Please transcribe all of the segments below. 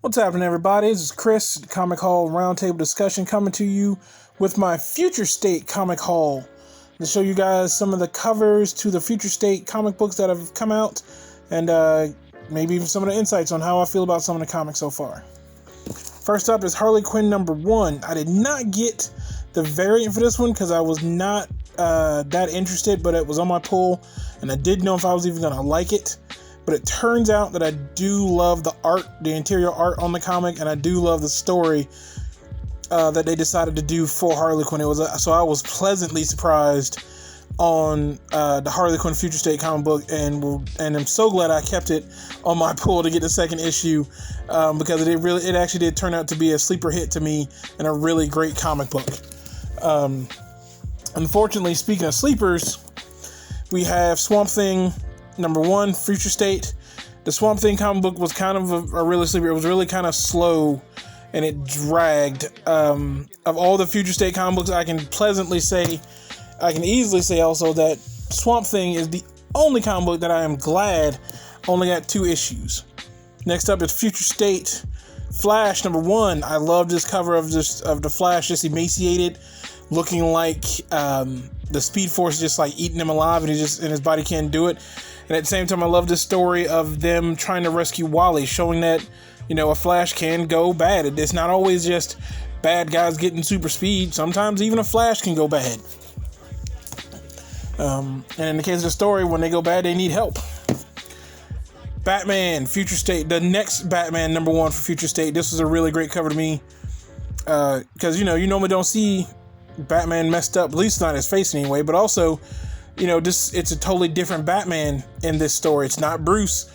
What's happening, everybody? This is Chris, Comic Haul Roundtable Discussion, coming to you with my Future State Comic Haul to show you guys some of the covers to the Future State comic books that have come out, and maybe even some of the insights on how I feel about some of the comics so far. First up is Harley Quinn #1. I did not get the variant for this one because I was not that interested, but it was on my pull, and I didn't know if I was even going to like it. But it turns out that I do love the art, the interior art on the comic, and I do love the story that they decided to do for Harley Quinn. So I was pleasantly surprised on the Harley Quinn Future State comic book, and I'm so glad I kept it on my pull to get the second issue because it actually did turn out to be a sleeper hit to me and a really great comic book. Unfortunately, speaking of sleepers, we have Swamp Thing #1, Future State. The Swamp Thing comic book was kind of a really sleeper. It was really kind of slow, and it dragged. Of all the Future State comic books, I can easily say also that Swamp Thing is the only comic book that I am glad only got 2 issues. Next up is Future State Flash #1. I love this cover of the Flash just emaciated, looking like the Speed Force is just like eating him alive, and his body can't do it. And at the same time, I love this story of them trying to rescue Wally, showing that, a Flash can go bad. It's not always just bad guys getting super speed. Sometimes even a Flash can go bad. And in the case of the story, when they go bad, they need help. Batman, Future State, the next Batman #1 for Future State. This was a really great cover to me. Because, you normally don't see Batman messed up, at least not his face anyway, but also, it's a totally different Batman in this story. It's not Bruce,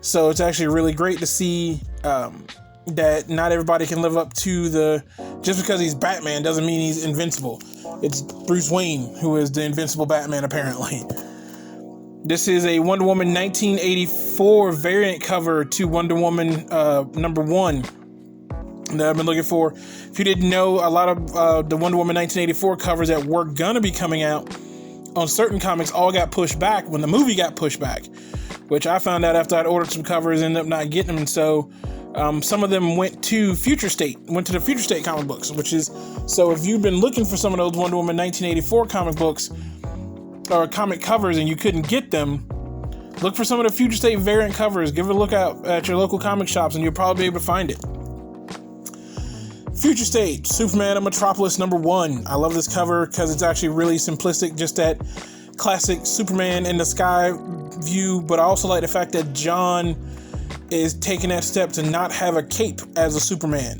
so it's actually really great to see that not everybody can live up to just because he's Batman doesn't mean he's invincible. It's Bruce Wayne who is the invincible Batman, apparently. This is a Wonder Woman 1984 variant cover to Wonder Woman #1 that I've been looking for. If you didn't know, a lot of the Wonder Woman 1984 covers that were gonna be coming out on certain comics all got pushed back when the movie got pushed back, which I found out after I'd ordered some covers and ended up not getting them. And so some of them went to the Future State comic books, so if you've been looking for some of those Wonder Woman 1984 comic books or comic covers and you couldn't get them, look for some of the Future State variant covers. Give it a look out at your local comic shops and you'll probably be able to find it. Future State, Superman of Metropolis #1. I love this cover because it's actually really simplistic, just that classic Superman in the sky view, but I also like the fact that John is taking that step to not have a cape as a Superman,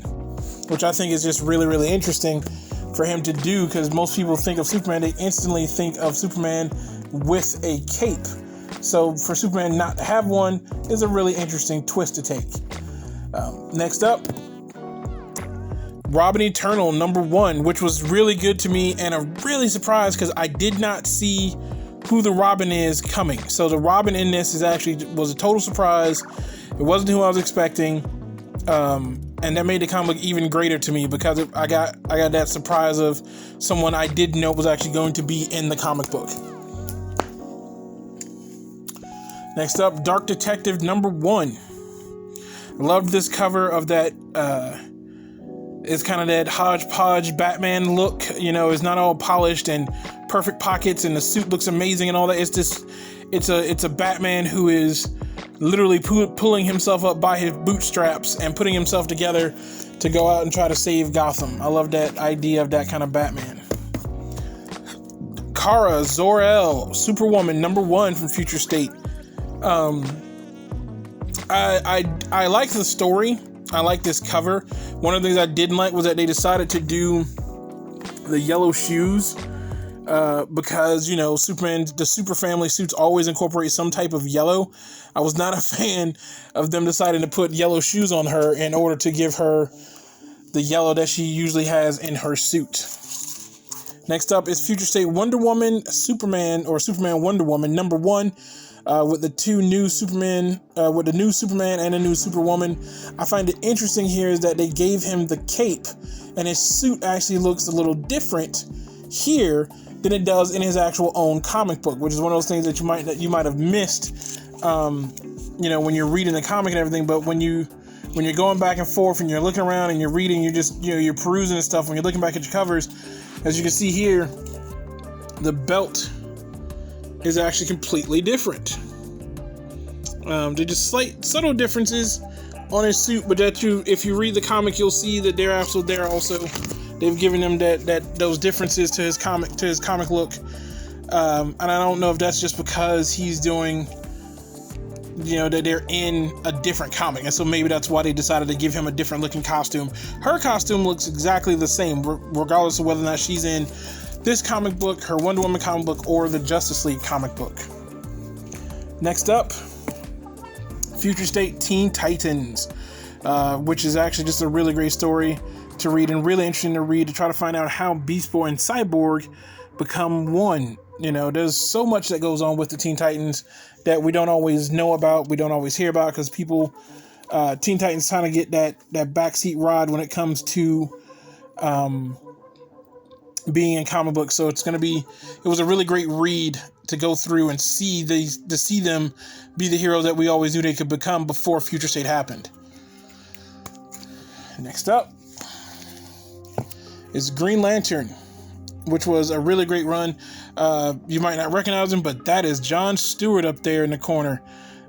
which I think is just really, really interesting for him to do, because most people think of Superman, they instantly think of Superman with a cape. So for Superman not to have one is a really interesting twist to take. Next up, Robin Eternal #1, which was really good to me, and I'm really surprised because I did not see who the Robin is coming. So the Robin in this was a total surprise. It wasn't who I was expecting, and that made the comic even greater to me because I got that surprise of someone I didn't know was actually going to be in the comic book. Next up, Dark Detective #1. I loved this cover of that. It's kind of that hodgepodge Batman look. It's not all polished and perfect pockets, and the suit looks amazing and all that. It's a Batman who is literally pulling himself up by his bootstraps and putting himself together to go out and try to save Gotham. I love that idea of that kind of Batman. Kara Zor-El, Superwoman #1 from Future State. I like the story. I like this cover. One of the things I didn't like was that they decided to do the yellow shoes because, Superman, the super family suits always incorporate some type of yellow. I was not a fan of them deciding to put yellow shoes on her in order to give her the yellow that she usually has in her suit. Next up is Future State Wonder Woman, Superman Wonder Woman #1. With the new Superman and a new Superwoman. I find it interesting here is that they gave him the cape, and his suit actually looks a little different here than it does in his actual own comic book, which is one of those things that you might have missed, when you're reading the comic and everything. But when you when you're going back and forth and you're looking around and you're reading, you're just, you're perusing and stuff. When you're looking back at your covers, as you can see here, the belt is actually completely different. They're just slight, subtle differences on his suit, but if you read the comic, you'll see that they're also there. Also, they've given him those differences to his comic look. And I don't know if that's just because he's doing, that they're in a different comic, and so maybe that's why they decided to give him a different looking costume. Her costume looks exactly the same, regardless of whether or not she's in this comic book, her Wonder Woman comic book, or the Justice League comic book. Next up, Future State Teen Titans, which is actually just a really great story to read and really interesting to read, to try to find out how Beast Boy and Cyborg become one. There's so much that goes on with the Teen Titans that we don't always know about, we don't always hear about, because Teen Titans kind of get that backseat ride when it comes to being in comic books. So it was a really great read to go through and see them be the heroes that we always knew they could become before Future State happened. Next up is Green Lantern, which was a really great run. You might not recognize him, but that is John Stewart up there in the corner.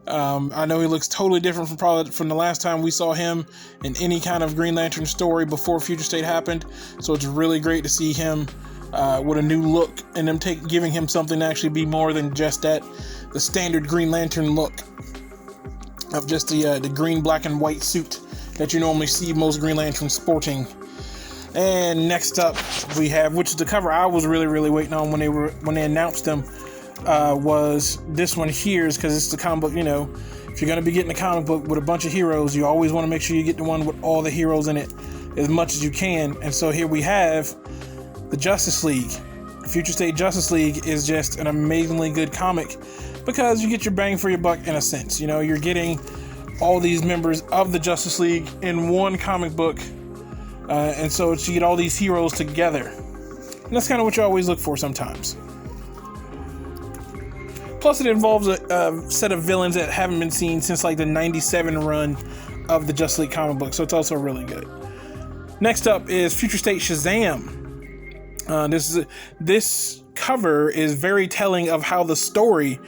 I know he looks totally different from the last time we saw him in any kind of Green Lantern story before Future State happened. So it's really great to see him with a new look, and them giving him something to actually be more than just the standard Green Lantern look of just the green, black, and white suit that you normally see most Green Lanterns sporting. And next up we have, which is the cover I was really, really waiting on when they announced them, was this one here, because it's the comic book. If you're going to be getting a comic book with a bunch of heroes, you always want to make sure you get the one with all the heroes in it as much as you can. And so here we have the Justice League. Future State Justice League is just an amazingly good comic, because you get your bang for your buck in a sense. You're getting all these members of the Justice League in one comic book, and so you get all these heroes together, and that's kind of what you always look for sometimes. Plus, it involves a set of villains that haven't been seen since like the 97 run of the Justice League comic book, so it's also really good. Next up is Future State Shazam. This cover is very telling of how the story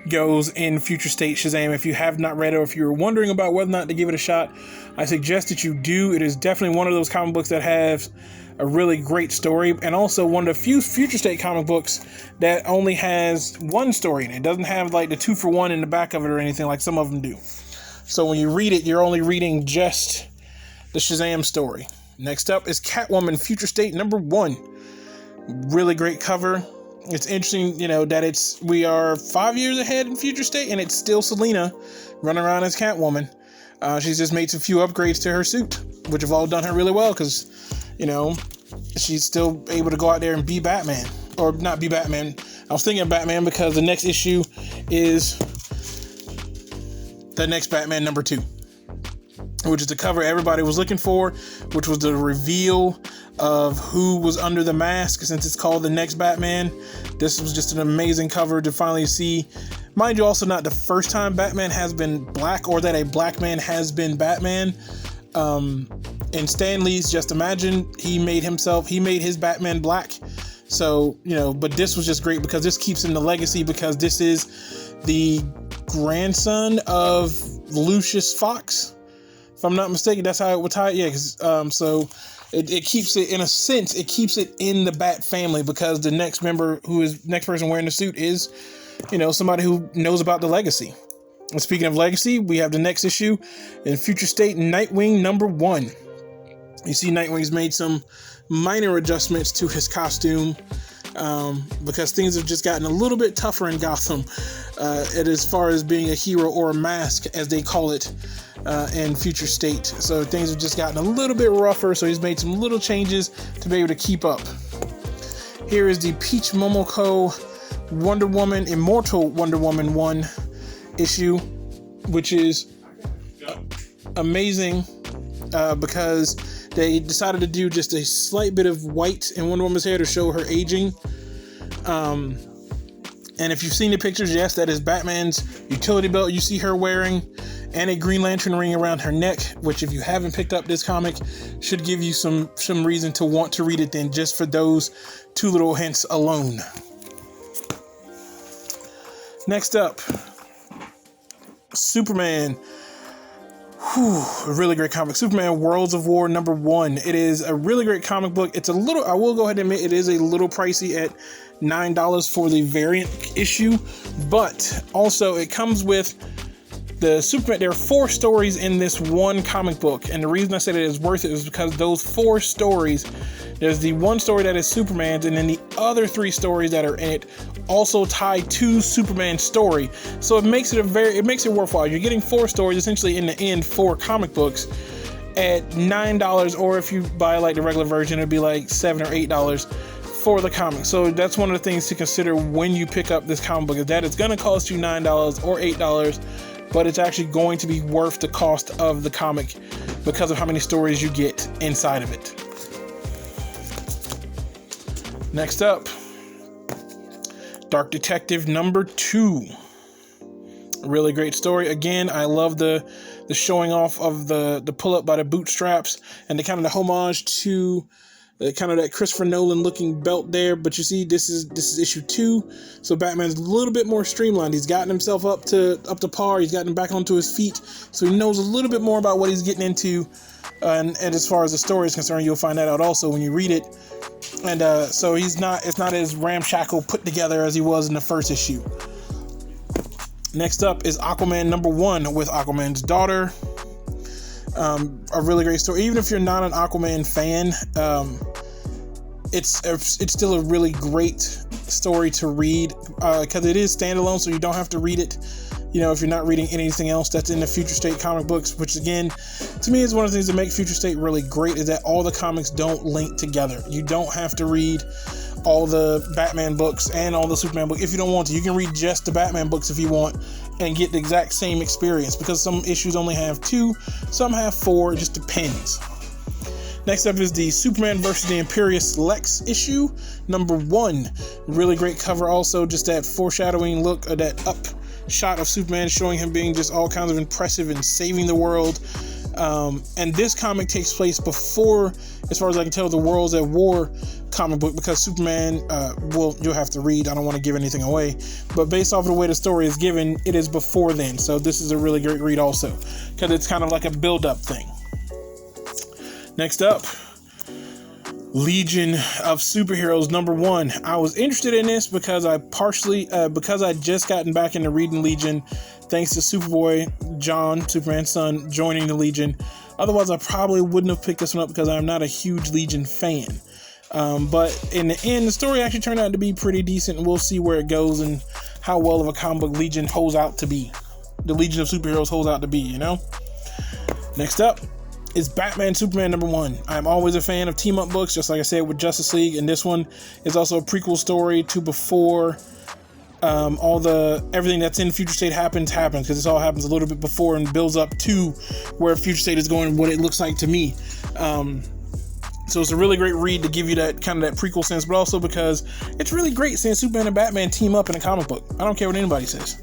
goes in Future State Shazam. If you have not read it, or if you're wondering about whether or not to give it a shot, I suggest that you do. It is definitely one of those comic books that has a really great story, and also one of the few Future State comic books that only has one story in it. It doesn't have like the 2-for-1 in the back of it or anything like some of them do. So when you read it, you're only reading just the Shazam story. Next up is Catwoman Future State #1. Really great cover. It's interesting, that we are 5 years ahead in Future State, and it's still Selena running around as Catwoman. She's just made some few upgrades to her suit, which have all done her really well, because, she's still able to go out there and be Batman. Or not be Batman. I was thinking of Batman because the next issue is the next Batman #2, which is the cover everybody was looking for, which was the reveal of who was under the mask, since it's called the next Batman. This was just an amazing cover to finally see. Mind you, also not the first time Batman has been black, or that a black man has been Batman. In Stan Lee's Just Imagine, he made his Batman black. So, but this was just great because this keeps in the legacy, because this is the grandson of Lucius Fox. If I'm not mistaken, that's how it would tie it. Yeah, so it keeps it, in a sense, it keeps it in the Bat family, because the next person wearing the suit is, somebody who knows about the legacy. And speaking of legacy, we have the next issue in Future State Nightwing #1. You see Nightwing's made some minor adjustments to his costume, because things have just gotten a little bit tougher in Gotham, as far as being a hero, or a mask, as they call it, in Future State. So things have just gotten a little bit rougher, so he's made some little changes to be able to keep up. Here is the Peach Momoko Wonder Woman, Immortal Wonder Woman 1 issue, which is amazing, because they decided to do just a slight bit of white in Wonder Woman's hair to show her aging. And if you've seen the pictures, yes, that is Batman's utility belt you see her wearing. and a Green Lantern ring around her neck, which if you haven't picked up this comic, should give you some reason to want to read it then, just for those 2 little hints alone. Next up, Superman. A really great comic. Superman Worlds of War #1. It is a really great comic book. It's a little, I will go ahead and admit, it is a little pricey at $9 for the variant issue, but also it comes with the Superman. There are 4 stories in this one comic book, and the reason I said it is worth it is because those 4 stories, there's the one story that is Superman's, and then the other 3 stories that are in it also tie to Superman's story. So it makes it worthwhile. You're getting 4 stories, essentially in the end 4 comic books at $9, or if you buy like the regular version, it'd be like $7 or $8 for the comic. So that's one of the things to consider when you pick up this comic book, is that it's going to cost you $9 or $8, but it's actually going to be worth the cost of the comic because of how many stories you get inside of it. Next up, Dark Detective #2. Really great story. Again, I love the showing off of the pull up by the bootstraps and the kind of the homage to kind of that Christopher Nolan looking belt there. But you see, this is issue 2, so Batman's a little bit more streamlined. He's gotten himself up to par. He's gotten back onto his feet, so he knows a little bit more about what he's getting into. And as far as the story is concerned, you'll find that out also when you read it. And so it's not as ramshackle put together as he was in the first issue. Next up is Aquaman #1 with Aquaman's daughter. A really great story. Even if you're not an Aquaman fan, it's still a really great story to read because it is standalone, so you don't have to read it. You know, if you're not reading anything else that's in the Future State comic books, which again, to me is one of the things that make Future State really great, is that all the comics don't link together. You don't have to read all the Batman books and all the Superman books if you don't want to. You can read just the Batman books if you want and get the exact same experience, because some issues only have 2, some have 4, it just depends. Next up is the Superman vs. the Imperious Lex issue #1. Really great cover also, just that foreshadowing look, of that up shot of Superman showing him being just all kinds of impressive and saving the world. And this comic takes place before, as far as I can tell, the Worlds at War comic book, because Superman, well, you'll have to read, I don't want to give anything away, but based off of the way the story is given, it is before then. So this is a really great read also, because it's kind of like a build-up thing. Next up, Legion of Superheroes #1. I was interested in this because because I just gotten back into reading Legion, thanks to Superboy John, Superman's son, joining the Legion. Otherwise, I probably wouldn't have picked this one up because I'm not a huge Legion fan. But in the end, the story actually turned out to be pretty decent, and we'll see where it goes and how well of a comic book Legion holds out to be. The Legion of Superheroes holds out to be, you know? Next up is Batman Superman #1. I'm always a fan of team-up books, just like I said with Justice League, and this one is also a prequel story to before everything that's in Future State happens, because this all happens a little bit before and builds up to where Future State is going, what it looks like to me. So it's a really great read to give you that kind of that prequel sense, but also because it's really great seeing Superman and Batman team up in a comic book. I don't care what anybody says.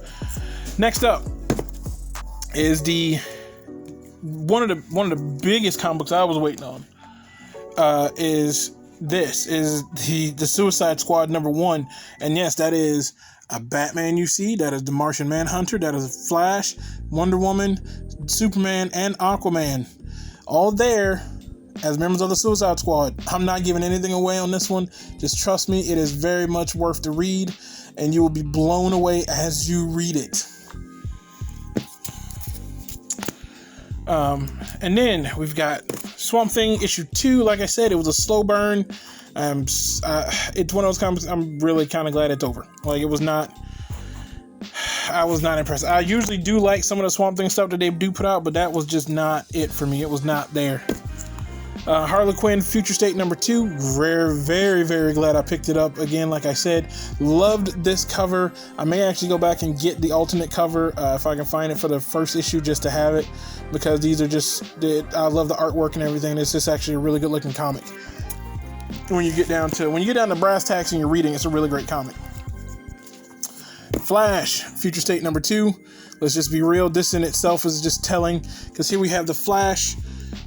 Next up is one of the biggest comic books I was waiting on. Is the Suicide Squad #1, and yes, that is a Batman you see, that is the Martian Manhunter, that is Flash, Wonder Woman, Superman, and Aquaman, all there as members of the Suicide Squad. I'm not giving anything away on this one. Just trust me, it is very much worth the read, and you will be blown away as you read it. And then we've got Swamp Thing issue 2. Like I said, it was a slow burn. It's one of those comics I'm really kind of glad it's over. Like, I was not impressed. I usually do like some of the Swamp Thing stuff that they do put out, but that was just not it for me. It was not there. Harlequin Future State #2. Very, very glad I picked it up again. Like I said, loved this cover. I may actually go back and get the alternate cover if I can find it for the first issue, just to have it, because these are I love the artwork and everything. It's just actually a really good looking comic. When you get down to brass tacks and you're reading, it's a really great comic. Flash, Future State number 2. Let's just be real. This in itself is just telling, because here we have the Flash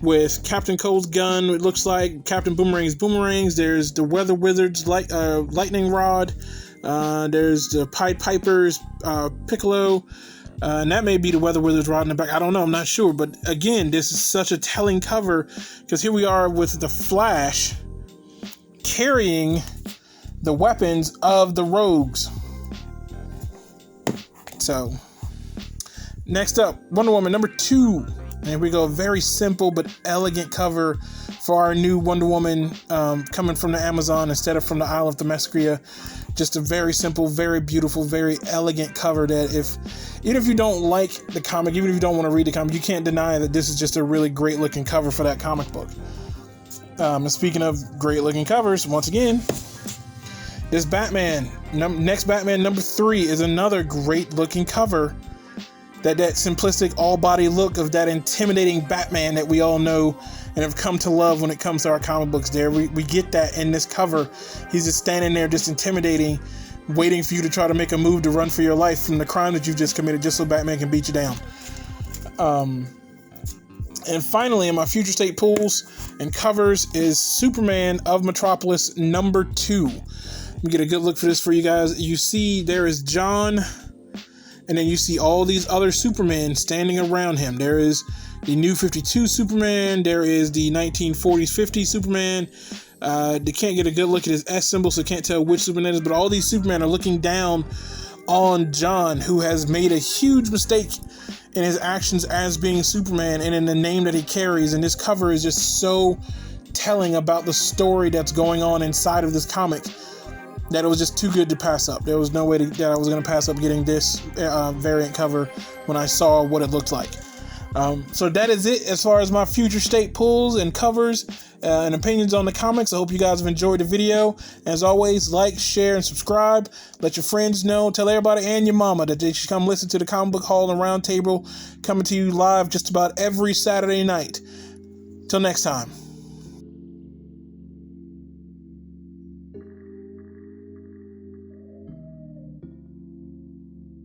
with Captain Cold's gun. It looks like Captain Boomerang's boomerangs. There's the Weather Wizard's lightning rod. There's the Pied Piper's Piccolo. And that may be the Weather Wizard's rod in the back. I don't know. I'm not sure. But again, this is such a telling cover, because here we are with the Flash carrying the weapons of the Rogues. So, next up, Wonder Woman number 2. And here we go. Very simple but elegant cover for our new Wonder Woman, coming from the Amazon instead of from the Isle of Themyscira. Just a very simple, very beautiful, very elegant cover that even if you don't like the comic, even if you don't want to read the comic, you can't deny that this is just a really great looking cover for that comic book. And speaking of great looking covers, once again, this Batman, next Batman number 3 is another great looking cover. That simplistic all body look of that intimidating Batman that we all know and have come to love when it comes to our comic books there. We get that in this cover. He's just standing there just intimidating, waiting for you to try to make a move to run for your life from the crime that you've just committed just so Batman can beat you down. And finally, in my Future State pulls and covers is Superman of Metropolis number 2. Let me get a good look for this for you guys. You see there is John, and then you see all these other Supermen standing around him. There is the New 52 Superman. There is the 1940s, 50s Superman. They can't get a good look at his S symbol, so can't tell which Superman it is. But all these Supermen are looking down on John, who has made a huge mistake in his actions as being Superman and in the name that he carries. And this cover is just so telling about the story that's going on inside of this comic that it was just too good to pass up. There was no way that I was going to pass up getting this variant cover when I saw what it looked like. So that is it as far as my Future State pulls and covers and opinions on the comics. I hope you guys have enjoyed the video. As always, like, share, and subscribe. Let your friends know. Tell everybody and your mama that they should come listen to the Comic Book Hall and Roundtable, coming to you live just about every Saturday night. Till next time.